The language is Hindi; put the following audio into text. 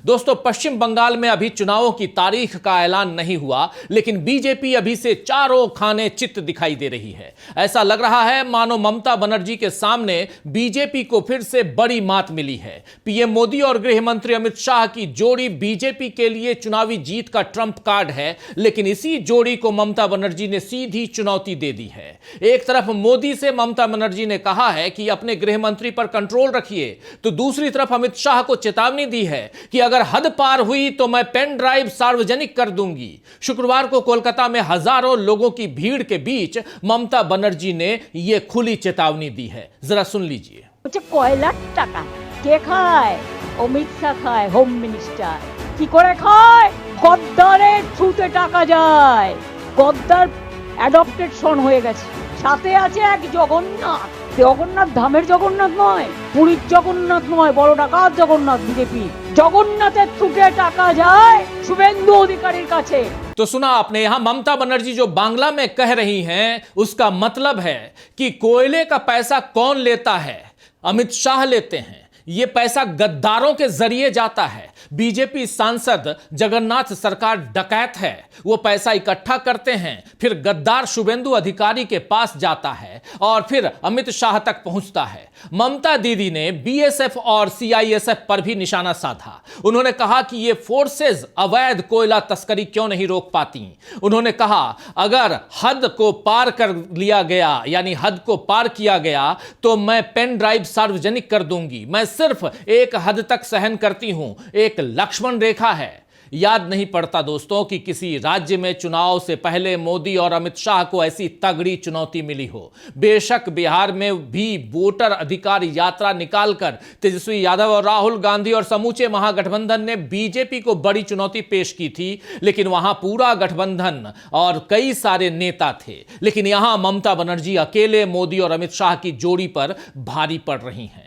दोस्तों, पश्चिम बंगाल में अभी चुनावों की तारीख का ऐलान नहीं हुआ, लेकिन बीजेपी अभी से चारों खाने चित दिखाई दे रही है। ऐसा लग रहा है मानो ममता बनर्जी के सामने बीजेपी को फिर से बड़ी मात मिली है। पीएम मोदी और गृह मंत्री अमित शाह की जोड़ी बीजेपी के लिए चुनावी जीत का ट्रंप कार्ड है, लेकिन इसी जोड़ी को ममता बनर्जी ने सीधी चुनौती दे दी है। एक तरफ मोदी से ममता बनर्जी ने कहा है कि अपने गृह मंत्री पर कंट्रोल रखिए, तो दूसरी तरफ अमित शाह को चेतावनी दी है कि अगर हद पार हुई तो मैं पेन ड्राइव सार्वजनिक कर दूंगी। शुक्रवार को कोलकाता में हजारों लोगों की भीड़ के बीच ममता बनर्जी ने यह खुली चेतावनी दी है। जरा सुन लीजिए। কয়লার টাকা কে খায়? অমিত শাহ খায়, হোম মিনিস্টার। কি করে খায়? গদ্দারের থ্রুতে টাকা যায়। গদ্দার অ্যাডপ্টেড সন হয়ে গেছে। সাথে আছে এক জগন্নাথ। জগন্নাথ ধামের জগন্নাথ নয়, পুরীর জগন্নাথ নয়, বড় ডাকাত জগন্নাথ বিজেপি। জগন্নাথের থ্রুতে টাকা যায় শুভেন্দু অধিকারীর কাছে। तो सुना आपने, यहां ममता बनर्जी जो बांग्ला में कह रही हैं उसका मतलब है कि कोयले का पैसा कौन लेता है? अमित शाह लेते हैं। यह पैसा गद्दारों के जरिए जाता है। बीजेपी सांसद जगन्नाथ सरकार डकैत है, वो पैसा इकट्ठा करते हैं, फिर गद्दार शुभेंदु अधिकारी के पास जाता है और फिर अमित शाह तक पहुंचता है। ममता दीदी ने बीएसएफ और सीआईएसएफ पर भी निशाना साधा। उन्होंने कहा कि ये फोर्सेस अवैध कोयला तस्करी क्यों नहीं रोक पाती। उन्होंने कहा अगर हद को पार कर लिया गया, यानी हद को पार किया गया, तो मैं पेन ड्राइव सार्वजनिक कर दूंगी। मैं सिर्फ एक हद तक सहन करती हूं, एक लक्ष्मण रेखा है। याद नहीं पड़ता दोस्तों कि किसी राज्य में चुनाव से पहले मोदी और अमित शाह को ऐसी तगड़ी चुनौती मिली हो। बेशक बिहार में भी वोटर अधिकार यात्रा निकालकर तेजस्वी यादव और राहुल गांधी और समूचे महागठबंधन ने बीजेपी को बड़ी चुनौती पेश की थी, लेकिन वहां पूरा गठबंधन और कई सारे नेता थे। लेकिन यहां ममता बनर्जी अकेले मोदी और अमित शाह की जोड़ी पर भारी पड़ रही हैं।